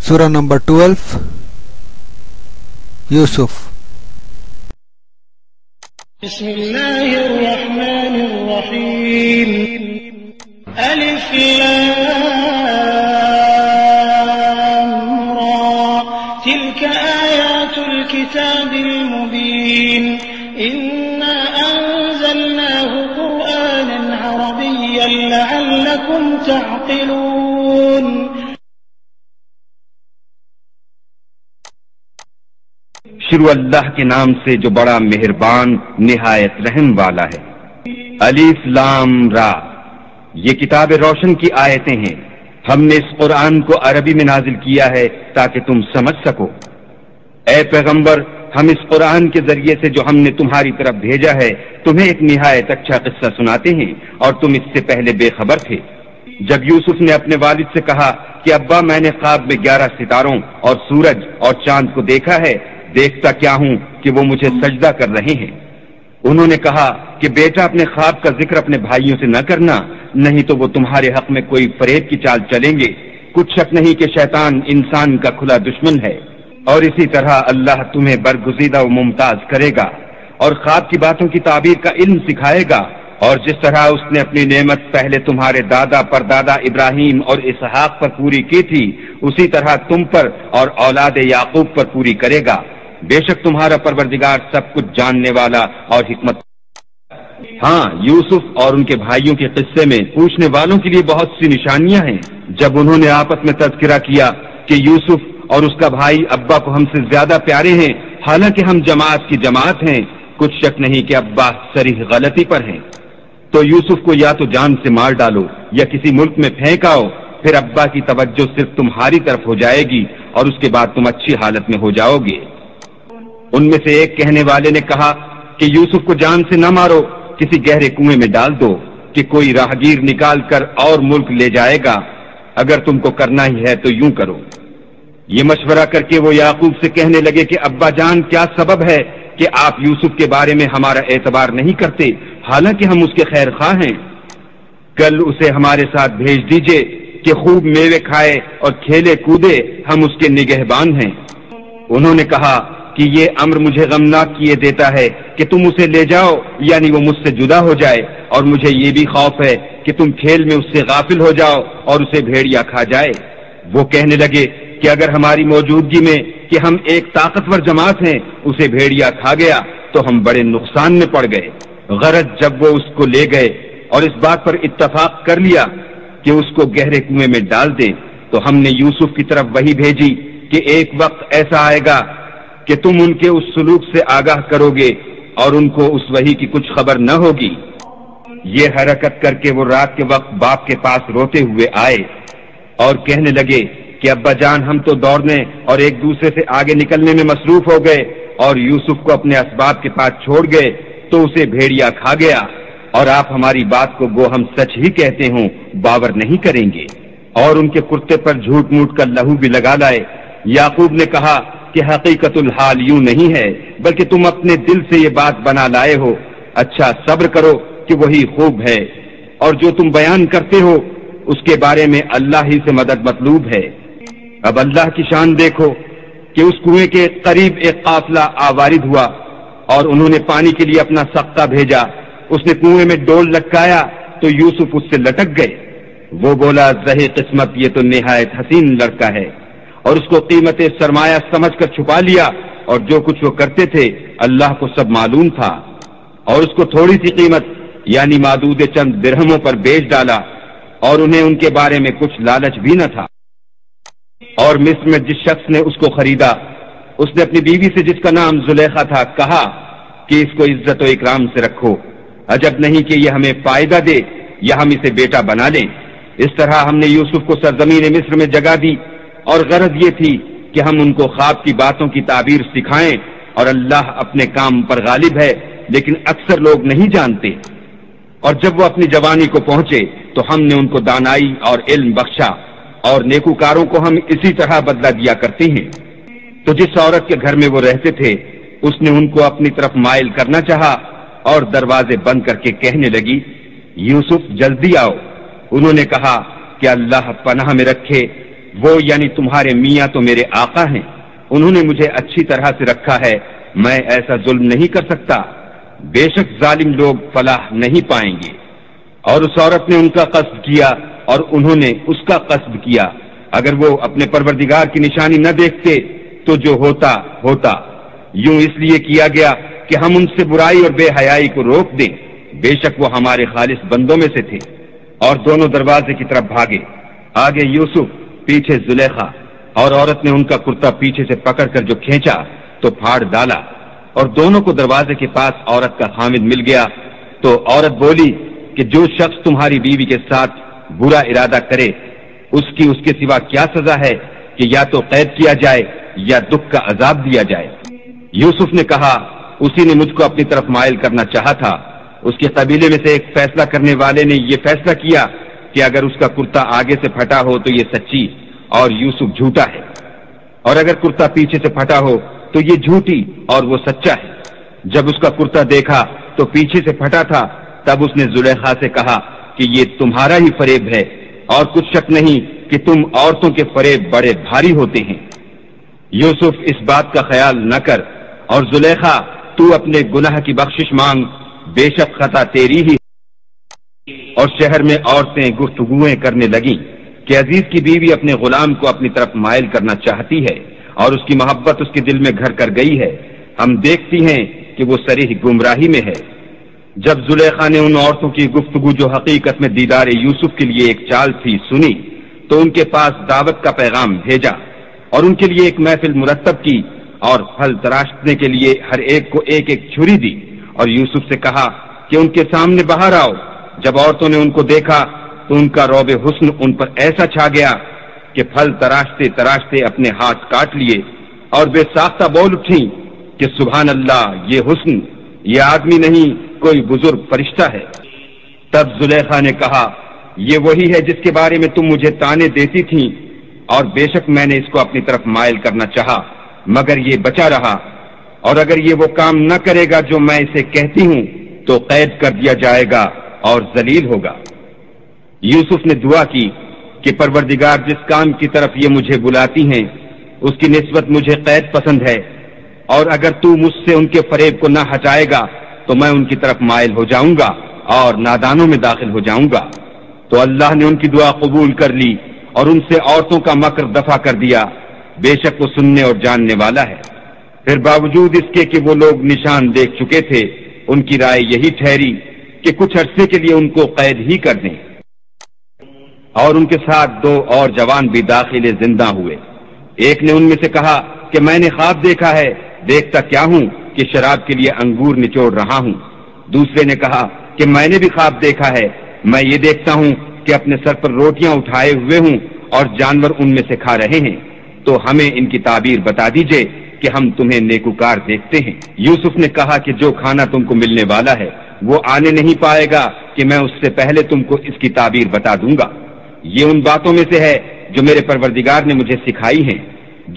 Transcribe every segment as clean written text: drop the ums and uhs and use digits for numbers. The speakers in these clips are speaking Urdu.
سورہ نمبر 12 یوسف۔ بسم اللہ الرحمن الرحیم الف لام را تلك آیات الكتاب المبین انا انزلناه قرآنا عربیا لعلکم تعقلون۔ شروع اللہ کے نام سے جو بڑا مہربان نہایت رحم والا ہے۔ الف لام را، یہ کتاب روشن کی آیتیں ہیں۔ ہم نے اس قرآن کو عربی میں نازل کیا ہے تاکہ تم سمجھ سکو۔ اے پیغمبر، ہم اس قرآن کے ذریعے سے جو ہم نے تمہاری طرف بھیجا ہے تمہیں ایک نہایت اچھا قصہ سناتے ہیں، اور تم اس سے پہلے بے خبر تھے۔ جب یوسف نے اپنے والد سے کہا کہ ابا میں نے خواب میں 11 ستاروں اور سورج اور چاند کو دیکھا ہے، دیکھتا کیا ہوں کہ وہ مجھے سجدہ کر رہے ہیں۔ انہوں نے کہا کہ بیٹا اپنے خواب کا ذکر اپنے بھائیوں سے نہ کرنا، نہیں تو وہ تمہارے حق میں کوئی فریب کی چال چلیں گے۔ کچھ شک نہیں کہ شیطان انسان کا کھلا دشمن ہے، اور اسی طرح اللہ تمہیں برگزیدہ و ممتاز کرے گا اور خواب کی باتوں کی تعبیر کا علم سکھائے گا، اور جس طرح اس نے اپنی نعمت پہلے تمہارے دادا پردادا ابراہیم اور اسحاق پر پوری کی تھی، اسی طرح تم پر اور اولاد یعقوب پر پوری کرے گا۔ بے شک تمہارا پروردگار سب کچھ جاننے والا اور حکمت۔ ہاں، یوسف اور ان کے بھائیوں کے قصے میں پوچھنے والوں کے لیے بہت سی نشانیاں ہیں۔ جب انہوں نے آپس میں تذکرہ کیا کہ یوسف اور اس کا بھائی ابا کو ہم سے زیادہ پیارے ہیں، حالانکہ ہم جماعت کی جماعت ہیں، کچھ شک نہیں کہ ابا صریح غلطی پر ہیں، تو یوسف کو یا تو جان سے مار ڈالو یا کسی ملک میں پھینک آؤ، پھر ابا کی توجہ صرف تمہاری طرف ہو جائے گی اور اس کے بعد تم اچھی حالت میں ہو جاؤ گے۔ ان میں سے ایک کہنے والے نے کہا کہ یوسف کو جان سے نہ مارو، کسی گہرے کنویں میں ڈال دو کہ کوئی راہگیر نکال کر اور ملک لے جائے گا، اگر تم کو کرنا ہی ہے تو یوں کرو۔ یہ مشورہ کر کے وہ یعقوب سے کہنے لگے کہ ابا جان، کیا سبب ہے کہ آپ یوسف کے بارے میں ہمارا اعتبار نہیں کرتے، حالانکہ ہم اس کے خیر خواہ ہیں؟ کل اسے ہمارے ساتھ بھیج دیجئے کہ خوب میوے کھائے اور کھیلے کودے، ہم اس کے نگہبان ہیں۔ انہوں نے کہا کہ یہ امر مجھے غمناک کیے دیتا ہے کہ تم اسے لے جاؤ، یعنی وہ مجھ سے جدا ہو جائے، اور مجھے یہ بھی خوف ہے کہ تم کھیل میں اس سے غافل ہو جاؤ اور اسے بھیڑیا کھا جائے۔ وہ کہنے لگے کہ اگر ہماری موجودگی میں کہ ہم ایک طاقتور جماعت ہیں اسے بھیڑیا کھا گیا تو ہم بڑے نقصان میں پڑ گئے۔ غرض جب وہ اس کو لے گئے اور اس بات پر اتفاق کر لیا کہ اس کو گہرے کنویں میں ڈال دیں، تو ہم نے یوسف کی طرف وحی بھیجی کہ ایک وقت ایسا آئے گا کہ تم ان کے اس سلوک سے آگاہ کرو گے اور ان کو اس وحی کی کچھ خبر نہ ہوگی۔ یہ حرکت کر کے وہ رات کے وقت باپ کے پاس روتے ہوئے آئے اور کہنے لگے کہ ابا جان، ہم تو دوڑنے اور ایک دوسرے سے آگے نکلنے میں مصروف ہو گئے اور یوسف کو اپنے اسباب کے پاس چھوڑ گئے تو اسے بھیڑیا کھا گیا، اور آپ ہماری بات کو گو ہم سچ ہی کہتے ہوں باور نہیں کریں گے، اور ان کے کرتے پر جھوٹ موٹ کا لہو بھی لگا لائے۔ یعقوب نے کہا کہ حقیقت الحال یوں نہیں ہے، بلکہ تم اپنے دل سے یہ بات بنا لائے ہو۔ اچھا صبر کرو کہ وہی خوب ہے، اور جو تم بیان کرتے ہو اس کے بارے میں اللہ ہی سے مدد مطلوب ہے۔ اب اللہ کی شان دیکھو کہ اس کنویں کے قریب ایک قافلہ آوارد ہوا اور انہوں نے پانی کے لیے اپنا سقہ بھیجا۔ اس نے کنویں میں ڈول لٹکایا تو یوسف اس سے لٹک گئے۔ وہ بولا، زہے قسمت، یہ تو نہایت حسین لڑکا ہے، اور اس کو قیمت سرمایہ سمجھ کر چھپا لیا، اور جو کچھ وہ کرتے تھے اللہ کو سب معلوم تھا، اور اس کو تھوڑی سی قیمت یعنی معدود چند درہموں پر بیچ ڈالا، اور انہیں ان کے بارے میں کچھ لالچ بھی نہ تھا۔ اور مصر میں جس شخص نے اس کو خریدا، اس نے اپنی بیوی سے جس کا نام زلیخا تھا کہا کہ اس کو عزت و اکرام سے رکھو، عجب نہیں کہ یہ ہمیں فائدہ دے یا ہم اسے بیٹا بنا لیں۔ اس طرح ہم نے یوسف کو سرزمین مصر میں جگہ دی، اور غرض یہ تھی کہ ہم ان کو خواب کی باتوں کی تعبیر سکھائیں، اور اللہ اپنے کام پر غالب ہے، لیکن اکثر لوگ نہیں جانتے۔ اور جب وہ اپنی جوانی کو پہنچے تو ہم نے ان کو دانائی اور علم بخشا، اور نیکوکاروں کو ہم اسی طرح بدلہ دیا کرتے ہیں۔ تو جس عورت کے گھر میں وہ رہتے تھے اس نے ان کو اپنی طرف مائل کرنا چاہا، اور دروازے بند کر کے کہنے لگی، یوسف جلدی آؤ۔ انہوں نے کہا کہ اللہ پناہ میں رکھے، وہ یعنی تمہارے میاں تو میرے آقا ہیں، انہوں نے مجھے اچھی طرح سے رکھا ہے، میں ایسا ظلم نہیں کر سکتا، بے شک ظالم لوگ فلاح نہیں پائیں گے۔ اور اس عورت نے ان کا قصد کیا اور انہوں نے اس کا قصد کیا، اگر وہ اپنے پروردگار کی نشانی نہ دیکھتے تو جو ہوتا ہوتا، یوں اس لیے کیا گیا کہ ہم ان سے برائی اور بے حیائی کو روک دیں، بے شک وہ ہمارے خالص بندوں میں سے تھے۔ اور دونوں دروازے کی طرف بھاگے، آگے یوسف، پیچھے زلیخا، اور عورت نے ان کا کرتا پیچھے سے پکڑ کر جو کھینچا تو پھاڑ ڈالا، اور دونوں کو دروازے کے پاس عورت کا خامد مل گیا۔ تو عورت بولی کہ جو شخص تمہاری بیوی کے ساتھ برا ارادہ کرے اس کے سوا کیا سزا ہے کہ یا تو قید کیا جائے یا دکھ کا عذاب دیا جائے۔ یوسف نے کہا، اسی نے مجھ کو اپنی طرف مائل کرنا چاہا تھا، اس کے قبیلے میں سے ایک فیصلہ کرنے والے نے یہ فیصلہ کیا کہ اگر اس کا کرتا آگے سے پھٹا ہو تو یہ سچی اور یوسف جھوٹا ہے، اور اگر کرتا پیچھے سے پھٹا ہو تو یہ جھوٹی اور وہ سچا ہے۔ جب اس کا کرتا دیکھا تو پیچھے سے پھٹا تھا، تب اس نے زلیخا سے کہا کہ یہ تمہارا ہی فریب ہے، اور کچھ شک نہیں کہ تم عورتوں کے فریب بڑے بھاری ہوتے ہیں۔ یوسف اس بات کا خیال نہ کر، اور زلیخا تو اپنے گناہ کی بخشش مانگ، بے شک خطا تیری ہی۔ اور شہر میں عورتیں گفتگویں کرنے لگیں کہ عزیز کی بیوی اپنے غلام کو اپنی طرف مائل کرنا چاہتی ہے اور اس کی محبت اس کے دل میں گھر کر گئی ہے، ہم دیکھتی ہیں کہ وہ صریح گمراہی میں ہے۔ جب زلیخا نے ان عورتوں کی گفتگو جو حقیقت میں دیدار یوسف کے لیے ایک چال تھی سنی تو ان کے پاس دعوت کا پیغام بھیجا اور ان کے لیے ایک محفل مرتب کی اور پھل تراشنے کے لیے ہر ایک کو ایک ایک چھری دی، اور یوسف سے کہا کہ ان کے سامنے باہر آؤ۔ جب عورتوں نے ان کو دیکھا تو ان کا رعب حسن ان پر ایسا چھا گیا کہ پھل تراشتے تراشتے اپنے ہاتھ کاٹ لیے اور بے ساختہ بول اٹھیں کہ سبحان اللہ، یہ حسن، یہ آدمی نہیں کوئی بزرگ فرشتہ ہے۔ تب زلیخا نے کہا، یہ وہی ہے جس کے بارے میں تم مجھے تانے دیتی تھیں، اور بے شک میں نے اس کو اپنی طرف مائل کرنا چاہا مگر یہ بچا رہا، اور اگر یہ وہ کام نہ کرے گا جو میں اسے کہتی ہوں تو قید کر دیا جائے گا اور ذلیل ہوگا۔ یوسف نے دعا کی کہ پروردگار جس کام کی طرف یہ مجھے بلاتی ہیں اس کی نسبت مجھے قید پسند ہے، اور اگر تو مجھ سے ان کے فریب کو نہ ہٹائے گا تو میں ان کی طرف مائل ہو جاؤں گا اور نادانوں میں داخل ہو جاؤں گا۔ تو اللہ نے ان کی دعا قبول کر لی اور ان سے عورتوں کا مکر دفع کر دیا، بے شک وہ سننے اور جاننے والا ہے۔ پھر باوجود اس کے کہ وہ لوگ نشان دیکھ چکے تھے، ان کی رائے یہی ٹھہری کہ کچھ عرصے کے لیے ان کو قید ہی کر دیں، اور ان کے ساتھ 2 اور جوان بھی داخل زندہ ہوئے۔ ایک نے ان میں سے کہا کہ میں نے خواب دیکھا ہے، دیکھتا کیا ہوں کہ شراب کے لیے انگور نچوڑ رہا ہوں۔ دوسرے نے کہا کہ میں نے بھی خواب دیکھا ہے، میں یہ دیکھتا ہوں کہ اپنے سر پر روٹیاں اٹھائے ہوئے ہوں اور جانور ان میں سے کھا رہے ہیں، تو ہمیں ان کی تعبیر بتا دیجئے کہ ہم تمہیں نیکوکار دیکھتے ہیں۔ یوسف نے کہا کہ جو کھانا تم کو ملنے والا ہے وہ آنے نہیں پائے گا کہ میں اس سے پہلے تم کو اس کی تعبیر بتا دوں گا۔ یہ ان باتوں میں سے ہے جو میرے پروردگار نے مجھے سکھائی ہیں۔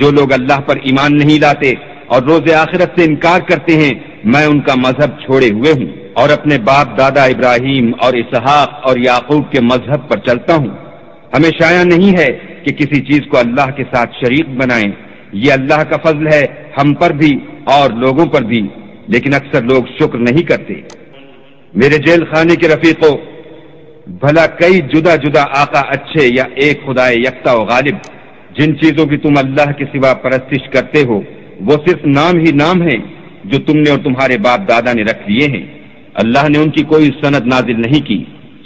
جو لوگ اللہ پر ایمان نہیں لاتے اور روز آخرت سے انکار کرتے ہیں، میں ان کا مذہب چھوڑے ہوئے ہوں اور اپنے باپ دادا ابراہیم اور اسحاق اور یعقوب کے مذہب پر چلتا ہوں۔ ہمیں شایع نہیں ہے کہ کسی چیز کو اللہ کے ساتھ شریک بنائیں، یہ اللہ کا فضل ہے ہم پر بھی اور لوگوں پر بھی، لیکن اکثر لوگ شکر نہیں کرتے۔ میرے جیل خانے کے رفیقوں، بھلا کئی جدا جدا آقا اچھے یا ایک خدا یکتا و غالب؟ جن چیزوں کی تم اللہ کے سوا پرستش کرتے ہو وہ صرف نام ہی نام ہیں جو تم نے اور تمہارے باپ دادا نے رکھ لیے ہیں، اللہ نے ان کی کوئی سند نازل نہیں کی۔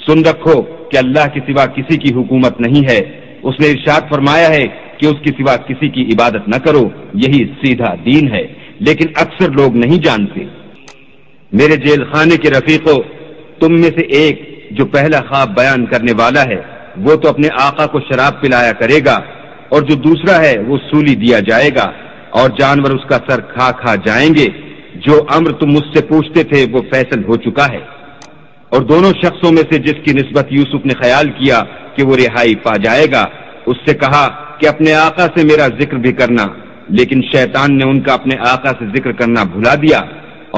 سن رکھو کہ اللہ کے سوا کسی کی حکومت نہیں ہے، اس نے ارشاد فرمایا ہے کہ اس کے سوا کسی کی عبادت نہ کرو، یہی سیدھا دین ہے، لیکن اکثر لوگ نہیں جانتے۔ میرے جیل خانے کے رفیقوں، تم میں سے ایک جو پہلا خواب بیان کرنے والا ہے وہ تو اپنے آقا کو شراب پلایا کرے گا، اور جو دوسرا ہے وہ سولی دیا جائے گا اور جانور اس کا سر کھا کھا جائیں گے۔ جو امر تم مجھ سے پوچھتے تھے وہ فیصل ہو چکا ہے۔ اور دونوں شخصوں میں سے جس کی نسبت یوسف نے خیال کیا کہ وہ رہائی پا جائے گا، اس سے کہا کہ اپنے آقا سے میرا ذکر بھی کرنا، لیکن شیطان نے ان کا اپنے آقا سے ذکر کرنا بھلا دیا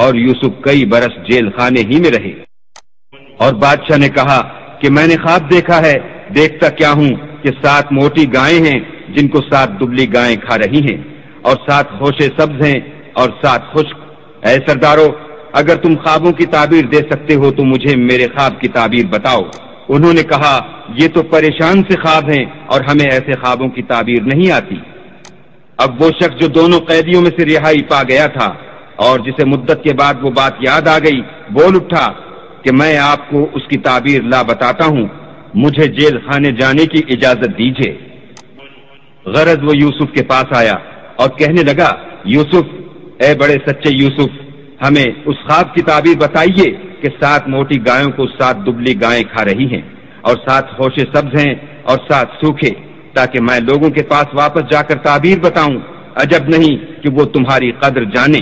اور یوسف کئی برس جیل خانے ہی میں رہے۔ اور بادشاہ نے کہا کہ میں نے خواب دیکھا ہے، دیکھتا کیا ہوں کہ 7 موٹی گائیں ہیں جن کو 7 دبلی گائیں کھا رہی ہیں، اور 7 خوشے سبز ہیں اور 7 خشک۔ اے سردارو، اگر تم خوابوں کی تعبیر دے سکتے ہو تو مجھے میرے خواب کی تعبیر بتاؤ۔ انہوں نے کہا، یہ تو پریشان سے خواب ہیں اور ہمیں ایسے خوابوں کی تعبیر نہیں آتی۔ اب وہ شخص جو دونوں قیدیوں میں سے رہائی پا گیا تھا اور جسے مدت کے بعد وہ بات یاد آ گئی، بول اٹھا کہ میں آپ کو اس کی تعبیر لا بتاتا ہوں، مجھے جیل خانے جانے کی اجازت دیجیے۔ غرض وہ یوسف کے پاس آیا اور کہنے لگا، یوسف، اے بڑے سچے یوسف، ہمیں اس خواب کی تعبیر بتائیے کہ 7 موٹی گایوں کو 7 دبلی گائیں کھا رہی ہیں اور 7 خوشے سبز ہیں اور 7 سوکھے، تاکہ میں لوگوں کے پاس واپس جا کر تعبیر بتاؤں، عجب نہیں کہ وہ تمہاری قدر جانے۔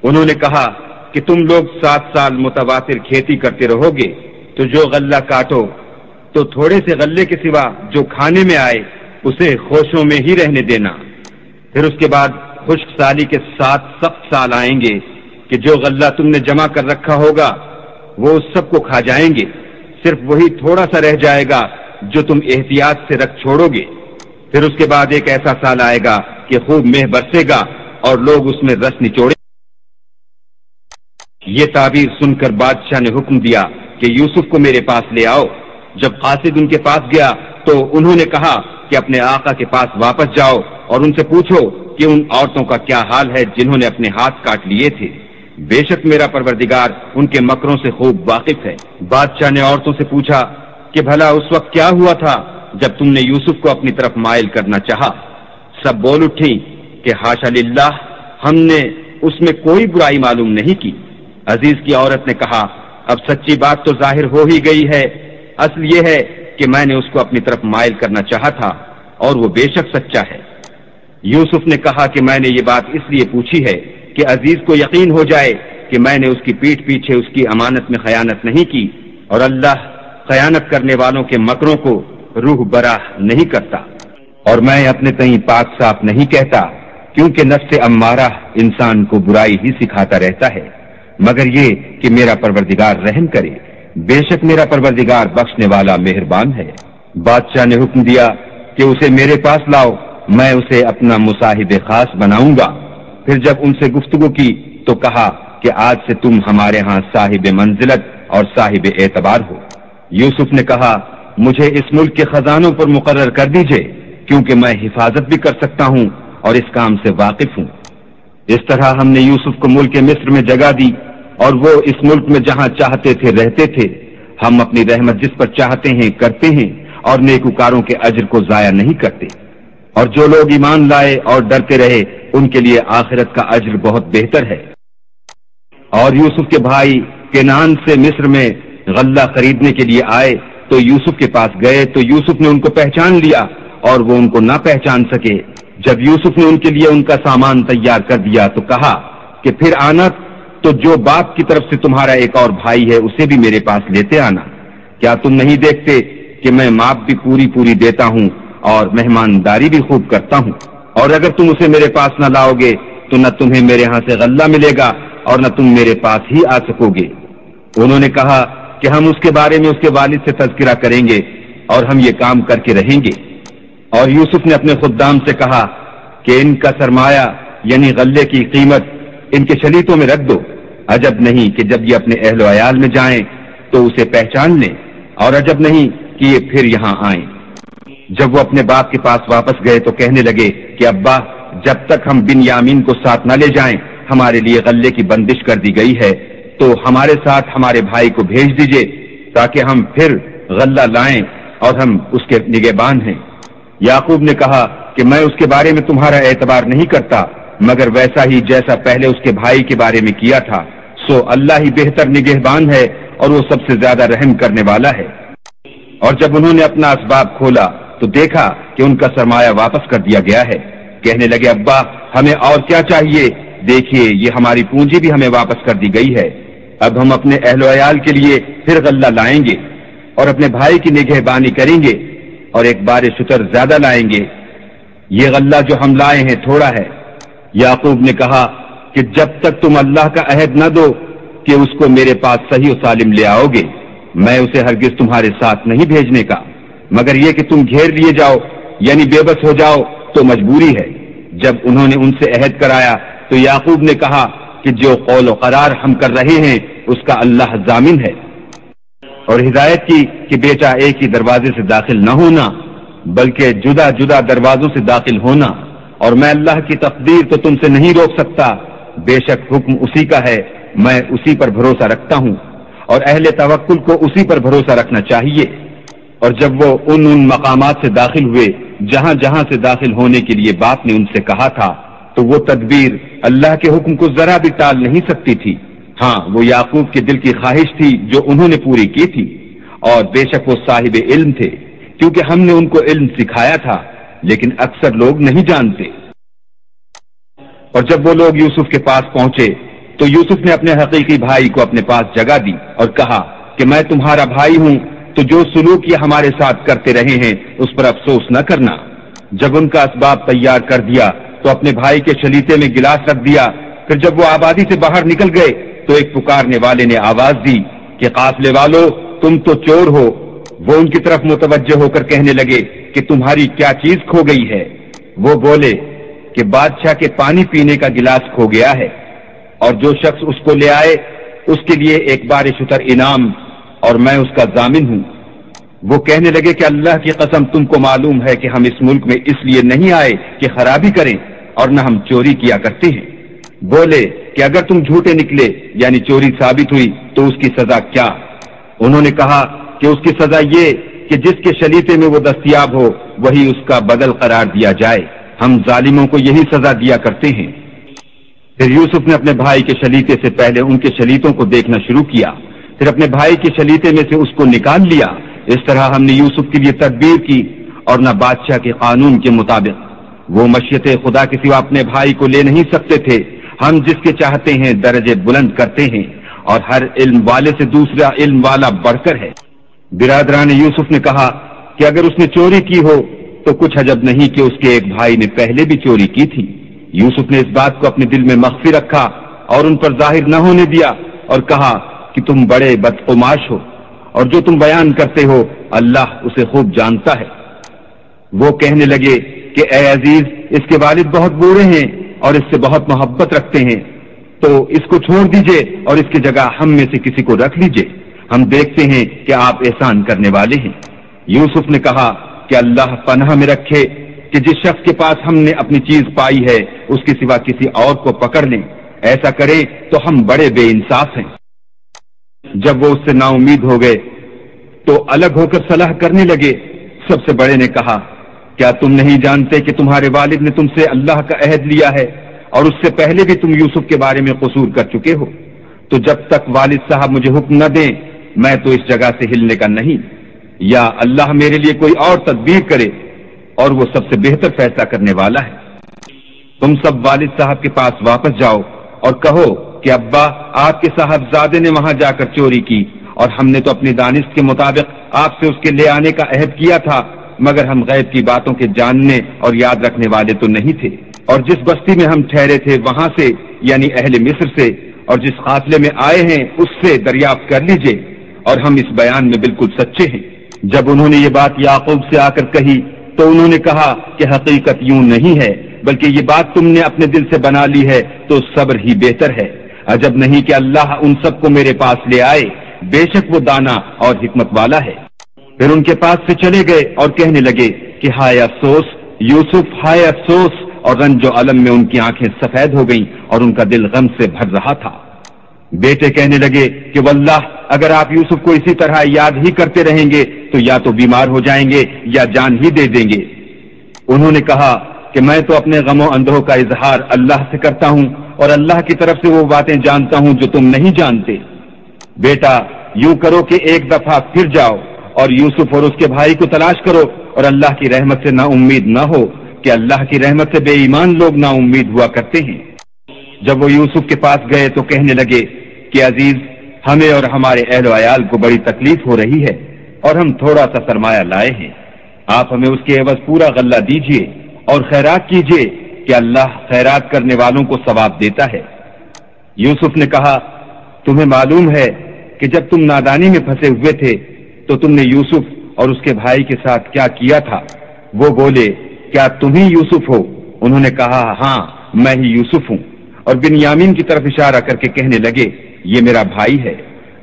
انہوں نے کہا کہ تم لوگ 7 سال متواتر کھیتی کرتے رہو گے، تو جو غلہ کاٹو تو تھوڑے سے غلے کے سوا جو کھانے میں آئے اسے خوشوں میں ہی رہنے دینا۔ پھر اس کے بعد خشک سالی کے 7 سخت سال آئیں گے کہ جو غلہ تم نے جمع کر رکھا ہوگا وہ اس سب کو کھا جائیں گے، صرف وہی تھوڑا سا رہ جائے گا جو تم احتیاط سے رکھ چھوڑو گے۔ پھر اس کے بعد ایک ایسا سال آئے گا کہ خوب مہ برسے گا اور لوگ اس میں رس نچوڑیں۔ یہ تعبیر سن کر بادشاہ نے حکم دیا کہ یوسف کو میرے پاس لے آؤ۔ جب قاصد ان کے پاس گیا تو انہوں نے کہا کہ اپنے آقا کے پاس واپس جاؤ اور ان سے پوچھو کہ ان عورتوں کا کیا حال ہے جنہوں نے اپنے ہاتھ کاٹ لیے تھے، بے شک میرا پروردگار ان کے مکروں سے خوب واقف ہے۔ بادشاہ نے عورتوں سے پوچھا کہ بھلا اس وقت کیا ہوا تھا جب تم نے یوسف کو اپنی طرف مائل کرنا چاہا؟ سب بول اٹھی کہ حاشا للہ، ہم نے اس میں کوئی برائی معلوم نہیں کی۔ عزیز کی عورت نے کہا، اب سچی بات تو ظاہر ہو ہی گئی ہے، اصل یہ ہے کہ میں نے اس کو اپنی طرف مائل کرنا چاہا تھا اور وہ بے شک سچا ہے۔ یوسف نے کہا کہ میں نے یہ بات اس لیے پوچھی ہے کہ عزیز کو یقین ہو جائے کہ میں نے اس کی پیٹھ پیچھے اس کی امانت میں خیانت نہیں کی، اور اللہ خیانت کرنے والوں کے مکروں کو روح براہ نہیں کرتا، اور میں اپنے تئیں پاک صاف نہیں کہتا، کیونکہ نفس امارہ انسان کو برائی ہی سکھاتا رہتا ہے، مگر یہ کہ میرا پروردگار رحم کرے، بے شک میرا پروردگار بخشنے والا مہربان ہے۔ بادشاہ نے حکم دیا کہ اسے میرے پاس لاؤ، میں اسے اپنا مصاحب خاص بناؤں گا۔ پھر جب ان سے گفتگو کی تو کہا کہ آج سے تم ہمارے ہاں صاحب منزلت اور صاحب اعتبار ہو۔ یوسف نے کہا، مجھے اس ملک کے خزانوں پر مقرر کر دیجئے، کیونکہ میں حفاظت بھی کر سکتا ہوں اور اس کام سے واقف ہوں۔ اس طرح ہم نے یوسف کو ملک مصر میں جگہ دی، اور وہ اس ملک میں جہاں چاہتے تھے رہتے تھے۔ ہم اپنی رحمت جس پر چاہتے ہیں کرتے ہیں، اور نیکوکاروں کے اجر کو ضائع نہیں کرتے، اور جو لوگ ایمان لائے اور ڈرتے رہے ان کے لیے آخرت کا اجر بہت بہتر ہے۔ اور یوسف کے بھائی کنعان سے مصر میں غلہ خریدنے کے لیے آئے تو یوسف کے پاس گئے تو یوسف نے ان کو پہچان لیا اور وہ ان کو نہ پہچان سکے۔ جب یوسف نے ان کے لیے ان کا سامان تیار کر دیا تو کہا کہ پھر آنا تو جو باپ کی طرف سے تمہارا ایک اور بھائی ہے اسے بھی میرے پاس لیتے آنا۔ کیا تم نہیں دیکھتے کہ میں ماپ بھی پوری دیتا ہوں اور مہمانداری بھی خوب کرتا ہوں؟ اور اگر تم اسے میرے پاس نہ لاؤ گے تو نہ تمہیں میرے ہاں سے غلہ ملے گا اور نہ تم میرے پاس ہی آ سکو گے۔ انہوں نے کہا کہ ہم اس کے بارے میں اس کے والد سے تذکرہ کریں گے اور ہم یہ کام کر کے رہیں گے۔ اور یوسف نے اپنے خدام سے کہا کہ ان کا سرمایہ یعنی غلے کی قیمت ان کے شلیتوں میں رکھ دو، عجب نہیں کہ جب یہ اپنے اہل و عیال میں جائیں تو اسے پہچان لیں، اور عجب نہیں کہ یہ پھر یہاں آئیں۔ جب وہ اپنے باپ کے پاس واپس گئے تو کہنے لگے کہ ابا، جب تک ہم بنیامین کو ساتھ نہ لے جائیں ہمارے لیے غلے کی بندش کر دی گئی ہے، تو ہمارے ساتھ ہمارے بھائی کو بھیج دیجئے تاکہ ہم پھر غلہ لائیں اور ہم اس کے نگہبان ہیں۔ یعقوب نے کہا کہ میں اس کے بارے میں تمہارا اعتبار نہیں کرتا، مگر ویسا ہی جیسا پہلے اس کے بھائی کے بارے میں کیا تھا، سو اللہ ہی بہتر نگہبان ہے اور وہ سب سے زیادہ رحم کرنے والا ہے۔ اور جب انہوں نے اپنا اسباب کھولا تو دیکھا کہ ان کا سرمایہ واپس کر دیا گیا ہے۔ کہنے لگے ابا، ہمیں اور کیا چاہیے؟ دیکھیے یہ ہماری پونجی بھی ہمیں واپس کر دی گئی ہے، اب ہم اپنے اہل و عیال کے لیے پھر غلہ لائیں گے اور اپنے بھائی کی نگہبانی کریں گے اور ایک بار شتر زیادہ لائیں گے۔ یہ غلہ جو ہم لائے ہیں تھوڑا ہے۔ یعقوب نے کہا کہ جب تک تم اللہ کا عہد نہ دو کہ اس کو میرے پاس صحیح و سالم لے آؤ گے، میں اسے ہرگز تمہارے ساتھ نہیں بھیجنے کا، مگر یہ کہ تم گھیر لیے جاؤ یعنی بے بس ہو جاؤ تو مجبوری ہے۔ جب انہوں نے ان سے عہد کرایا تو یعقوب نے کہا کہ جو قول و قرار ہم کر رہے ہیں اس کا اللہ ضامن ہے، اور ہدایت کی کہ بیٹا ایک ہی دروازے سے داخل نہ ہونا بلکہ جدا جدا دروازوں سے داخل ہونا، اور میں اللہ کی تقدیر تو تم سے نہیں روک سکتا، بے شک حکم اسی کا ہے، میں اسی پر بھروسہ رکھتا ہوں، اور اہل توکل کو اسی پر بھروسہ رکھنا چاہیے۔ اور جب وہ ان مقامات سے داخل ہوئے جہاں جہاں سے داخل ہونے کے لیے باپ نے ان سے کہا تھا تو وہ تدبیر اللہ کے حکم کو ذرا بھی ٹال نہیں سکتی تھی۔ ہاں، وہ یعقوب کے دل کی خواہش تھی جو انہوں نے پوری کی تھی، اور بے شک وہ صاحب علم تھے کیونکہ ہم نے ان کو علم سکھایا تھا، لیکن اکثر لوگ نہیں جانتے۔ اور جب وہ لوگ یوسف کے پاس پہنچے تو یوسف نے اپنے حقیقی بھائی کو اپنے پاس جگہ دی اور کہا کہ میں تمہارا بھائی ہوں، تو جو سلوک یہ ہمارے ساتھ کرتے رہے ہیں اس پر افسوس نہ کرنا۔ جب ان کا اسباب تیار کر دیا تو اپنے بھائی کے شلیتے میں گلاس رکھ دیا، پھر جب وہ آبادی سے باہر نکل گئے تو ایک پکارنے والے نے آواز دی کہ قافلے والو تم تو چور ہو۔ وہ ان کی طرف متوجہ ہو کر کہنے لگے کہ تمہاری کیا چیز کھو گئی ہے؟ وہ بولے کہ بادشاہ کے پانی پینے کا گلاس کھو گیا ہے، اور جو شخص اس کو لے آئے اس کے لیے ایک بار شتر انعام، اور میں اس کا ضامن ہوں۔ وہ کہنے لگے کہ اللہ کی قسم تم کو معلوم ہے کہ ہم اس ملک میں اس لیے نہیں آئے کہ خرابی کریں، اور نہ ہم چوری کیا کرتے ہیں۔ بولے کہ اگر تم جھوٹے نکلے یعنی چوری ثابت ہوئی تو اس کی سزا کیا؟ انہوں نے کہا کہ اس کی سزا یہ کہ جس کے شلیتے میں وہ دستیاب ہو وہی اس کا بدل قرار دیا جائے، ہم ظالموں کو یہی سزا دیا کرتے ہیں۔ پھر یوسف نے اپنے بھائی کے شلیتے سے پہلے ان کے شلیتوں کو دیکھنا شروع کیا، پھر اپنے بھائی کے شلیتے میں سے اس کو نکال لیا۔ اس طرح ہم نے یوسف کے لیے تدبیر کی، اور نہ بادشاہ کے قانون کے مطابق وہ مشیت خدا کے سوا اپنے بھائی کو لے نہیں سکتے تھے۔ ہم جس کے چاہتے ہیں درجے بلند کرتے ہیں، اور ہر علم والے سے دوسرا علم والا بڑھ کر ہے۔ برادران یوسف نے کہا کہ اگر اس نے چوری کی ہو تو کچھ عجب نہیں کہ اس کے ایک بھائی نے پہلے بھی چوری کی تھی۔ یوسف نے اس بات کو اپنے دل میں مخفی رکھا اور ان پر ظاہر نہ ہونے دیا، اور کہا کہ تم بڑے بدقماش ہو، اور جو تم بیان کرتے ہو اللہ اسے خوب جانتا ہے۔ وہ کہنے لگے کہ اے عزیز، اس کے والد بہت بوڑھے ہیں اور اس سے بہت محبت رکھتے ہیں، تو اس کو چھوڑ دیجئے اور اس کی جگہ ہم میں سے کسی کو رکھ لیجئے، ہم دیکھتے ہیں کہ آپ احسان کرنے والے ہیں۔ یوسف نے کہا کہ اللہ پناہ میں رکھے کہ جس شخص کے پاس ہم نے اپنی چیز پائی ہے اس کے سوا کسی اور کو پکڑ لیں، ایسا کرے تو ہم بڑے بے انصاف ہیں۔ جب وہ اس سے نا امید ہو گئے تو الگ ہو کر صلاح کرنے لگے۔ سب سے بڑے نے کہا کیا تم نہیں جانتے کہ تمہارے والد نے تم سے اللہ کا عہد لیا ہے، اور اس سے پہلے بھی تم یوسف کے بارے میں قصور کر چکے ہو، تو جب تک والد صاحب مجھے حکم نہ دیں میں تو اس جگہ سے ہلنے کا نہیں، یا اللہ میرے لیے کوئی اور تدبیر کرے، اور وہ سب سے بہتر فیصلہ کرنے والا ہے۔ تم سب والد صاحب کے پاس واپس جاؤ اور کہو کہ ابا آپ کے صاحبزادے نے وہاں جا کر چوری کی، اور ہم نے تو اپنی دانست کے مطابق آپ سے اس کے لے آنے کا عہد کیا تھا، مگر ہم غیب کی باتوں کے جاننے اور یاد رکھنے والے تو نہیں تھے، اور جس بستی میں ہم ٹھہرے تھے وہاں سے یعنی اہل مصر سے، اور جس قافلے میں آئے ہیں اس سے دریافت کر لیجئے، اور ہم اس بیان میں بالکل سچے ہیں۔ جب انہوں نے یہ بات یعقوب سے آ کر کہی تو انہوں نے کہا کہ حقیقت یوں نہیں ہے، بلکہ یہ بات تم نے اپنے دل سے بنا لی ہے تو صبر ہی بہتر ہے۔ عجب نہیں کہ اللہ ان سب کو میرے پاس لے آئے، بے شک وہ دانا اور حکمت والا ہے۔ پھر ان کے پاس سے چلے گئے اور کہنے لگے کہ ہائے افسوس یوسف، ہائے افسوس، اور رنج و الم میں ان کی آنکھیں سفید ہو گئیں اور ان کا دل غم سے بھر رہا تھا۔ بیٹے کہنے لگے کہ واللہ اگر آپ یوسف کو اسی طرح یاد ہی کرتے رہیں گے تو یا تو بیمار ہو جائیں گے یا جان ہی دے دیں گے۔ انہوں نے کہا کہ میں تو اپنے غم و اندوہ کا اظہار اللہ سے کرتا ہوں، اور اللہ کی طرف سے وہ باتیں جانتا ہوں جو تم نہیں جانتے۔ بیٹا یوں کرو کہ ایک دفعہ پھر جاؤ اور یوسف اور اس کے بھائی کو تلاش کرو، اور اللہ کی رحمت سے نا امید نہ ہو کہ اللہ کی رحمت سے بے ایمان لوگ نا امید ہوا کرتے ہیں۔ جب وہ یوسف کے پاس گئے تو کہنے لگے کہ عزیز، ہمیں اور ہمارے اہل و عیال کو بڑی تکلیف ہو رہی ہے، اور ہم تھوڑا سا سرمایہ لائے ہیں، آپ ہمیں اس کے عوض پورا غلہ دیجئے اور خیرات کیجئے کہ اللہ خیرات کرنے والوں کو ثواب دیتا ہے۔ یوسف نے کہا تمہیں معلوم ہے کہ جب تم نادانی میں پھنسے ہوئے تھے تو تم نے یوسف اور اس کے بھائی کے ساتھ کیا کیا تھا، وہ بولے کیا تم ہی یوسف ہو؟ انہوں نے کہا ہاں میں ہی یوسف ہوں، اور بنیامین کی طرف اشارہ کر کے کہنے لگے یہ میرا بھائی ہے،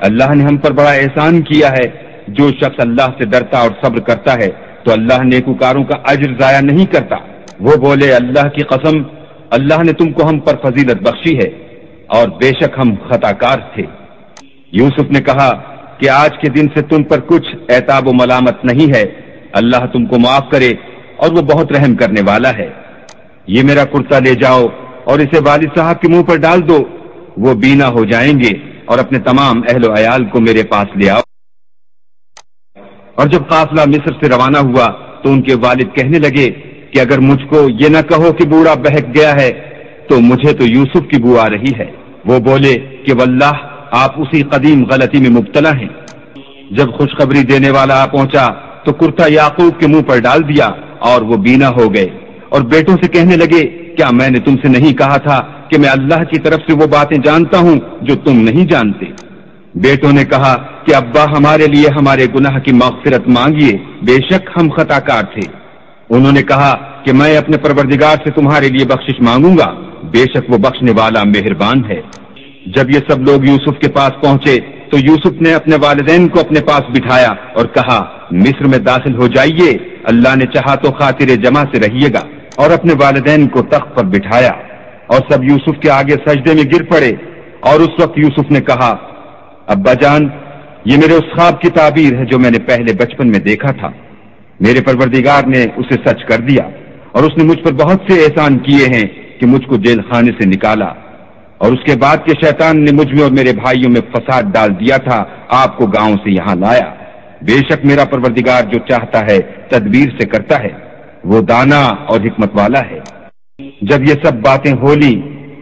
اللہ نے ہم پر بڑا احسان کیا ہے، جو شخص اللہ سے ڈرتا اور صبر کرتا ہے تو اللہ نیکوکاروں کا اجر ضائع نہیں کرتا۔ وہ بولے اللہ کی قسم اللہ نے تم کو ہم پر فضیلت بخشی ہے اور بے شک ہم خطا کار تھے۔ یوسف نے کہا کہ آج کے دن سے تم پر کچھ عتاب و ملامت نہیں ہے، اللہ تم کو معاف کرے اور وہ بہت رحم کرنے والا ہے۔ یہ میرا کرتا لے جاؤ اور اسے والد صاحب کے منہ پر ڈال دو، وہ بینا ہو جائیں گے، اور اپنے تمام اہل و عیال کو میرے پاس لے آؤ۔ اور جب قافلہ مصر سے روانہ ہوا تو ان کے والد کہنے لگے کہ اگر مجھ کو یہ نہ کہو کہ بوڑھا بہک گیا ہے تو مجھے تو یوسف کی بو آ رہی ہے۔ وہ بولے کہ واللہ آپ اسی قدیم غلطی میں مبتلا ہیں۔ جب خوشخبری دینے والا پہنچا تو کرتا یعقوب کے منہ پر ڈال دیا اور وہ بینا ہو گئے، اور بیٹوں سے کہنے لگے کیا میں نے تم سے نہیں کہا تھا کہ میں اللہ کی طرف سے وہ باتیں جانتا ہوں جو تم نہیں جانتے؟ بیٹوں نے کہا کہ ابا ہمارے لیے ہمارے گناہ کی مغفرت مانگیے، بے شک ہم خطا کار تھے۔ انہوں نے کہا کہ میں اپنے پروردگار سے تمہارے لیے بخشش مانگوں گا، بے شک وہ بخشنے والا مہربان ہے۔ جب یہ سب لوگ یوسف کے پاس پہنچے تو یوسف نے اپنے والدین کو اپنے پاس بٹھایا اور کہا مصر میں داخل ہو جائیے، اللہ نے چاہا تو خاطر جمع سے رہیے گا، اور اپنے والدین کو تخت پر بٹھایا، اور سب یوسف کے آگے سجدے میں گر پڑے۔ اور اس وقت یوسف نے کہا ابا جان یہ میرے اس خواب کی تعبیر ہے جو میں نے پہلے بچپن میں دیکھا تھا، میرے پروردگار نے اسے سچ کر دیا، اور اس نے مجھ پر بہت سے احسان کیے ہیں کہ مجھ کو جیل خانے سے نکالا، اور اس کے بعد کہ شیطان نے مجھ میں اور میرے بھائیوں میں فساد ڈال دیا تھا آپ کو گاؤں سے یہاں لایا۔ بے شک میرا پروردگار جو چاہتا ہے تدبیر سے کرتا ہے، وہ دانا اور حکمت والا ہے۔ جب یہ سب باتیں ہو لی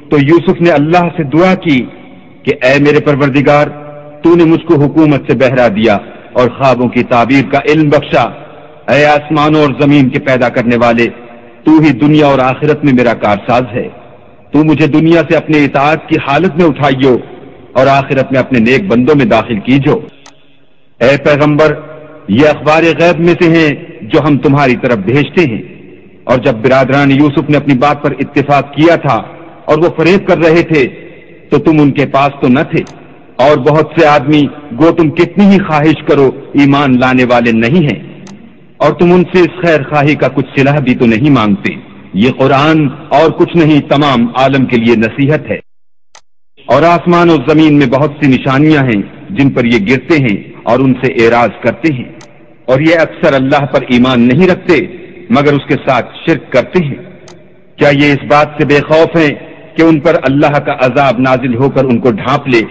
تو یوسف نے اللہ سے دعا کی کہ اے میرے پروردگار تو نے مجھ کو حکومت سے بہرا دیا اور خوابوں کی تعبیر کا علم بخشا، اے آسمانوں اور زمین کے پیدا کرنے والے تو ہی دنیا اور آخرت میں میرا کارساز ہے، تو مجھے دنیا سے اپنے اطاعت کی حالت میں اٹھائیو اور آخرت میں اپنے نیک بندوں میں داخل کیجو۔ اے پیغمبر یہ اخبار غیب میں سے ہیں جو ہم تمہاری طرف بھیجتے ہیں۔ اور جب برادران یوسف نے اپنی بات پر اتفاق کیا تھا اور وہ فریب کر رہے تھے تو تم ان کے پاس تو نہ تھے، اور بہت سے آدمی گو تم کتنی ہی خواہش کرو ایمان لانے والے نہیں ہیں، اور تم ان سے اس خیر خواہی کا کچھ صلہ بھی تو نہیں مانگتے۔ یہ قرآن اور کچھ نہیں تمام عالم کے لیے نصیحت ہے، اور آسمان اور زمین میں بہت سی نشانیاں ہیں جن پر یہ گرتے ہیں اور ان سے اعراض کرتے ہیں، اور یہ اکثر اللہ پر ایمان نہیں رکھتے مگر اس کے ساتھ شرک کرتے ہیں۔ کیا یہ اس بات سے بے خوف ہیں کہ ان پر اللہ کا عذاب نازل ہو کر ان کو ڈھانپ لے،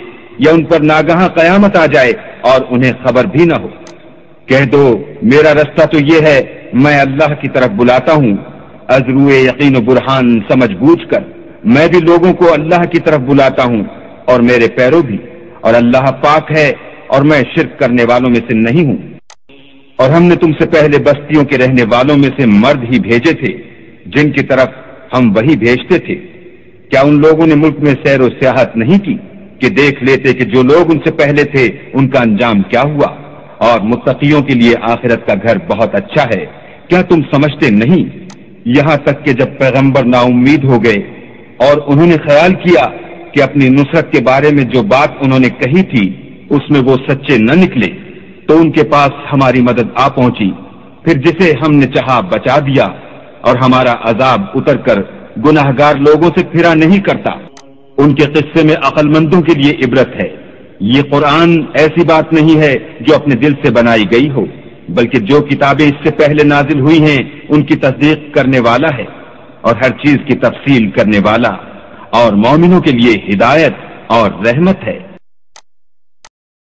یا ان پر ناگہاں قیامت آ جائے اور انہیں خبر بھی نہ ہو؟ کہہ دو میرا رستہ تو یہ ہے، میں اللہ کی طرف بلاتا ہوں از روئے یقین و برہان سمجھ بوجھ کر، میں بھی لوگوں کو اللہ کی طرف بلاتا ہوں اور میرے پیرو بھی، اور اللہ پاک ہے اور میں شرک کرنے والوں میں سے نہیں ہوں۔ اور ہم نے تم سے پہلے بستیوں کے رہنے والوں میں سے مرد ہی بھیجے تھے جن کی طرف ہم وہی بھیجتے تھے، کیا ان لوگوں نے ملک میں سیر و سیاحت نہیں کی کہ دیکھ لیتے کہ جو لوگ ان سے پہلے تھے ان کا انجام کیا ہوا، اور متقیوں کے لیے آخرت کا گھر بہت اچھا ہے، کیا تم سمجھتے نہیں؟ یہاں تک کہ جب پیغمبر نا امید ہو گئے اور انہوں نے خیال کیا کہ اپنی نصرت کے بارے میں جو بات انہوں نے کہی تھی اس میں وہ سچے نہ نکلے تو ان کے پاس ہماری مدد آ پہنچی، پھر جسے ہم نے چاہا بچا دیا، اور ہمارا عذاب اتر کر گناہگار لوگوں سے پھرا نہیں کرتا۔ ان کے قصے میں عقل مندوں کے لیے عبرت ہے۔ یہ قرآن ایسی بات نہیں ہے جو اپنے دل سے بنائی گئی ہو، بلکہ جو کتابیں اس سے پہلے نازل ہوئی ہیں ان کی تصدیق کرنے والا ہے، اور ہر چیز کی تفصیل کرنے والا، اور مومنوں کے لیے ہدایت اور رحمت ہے۔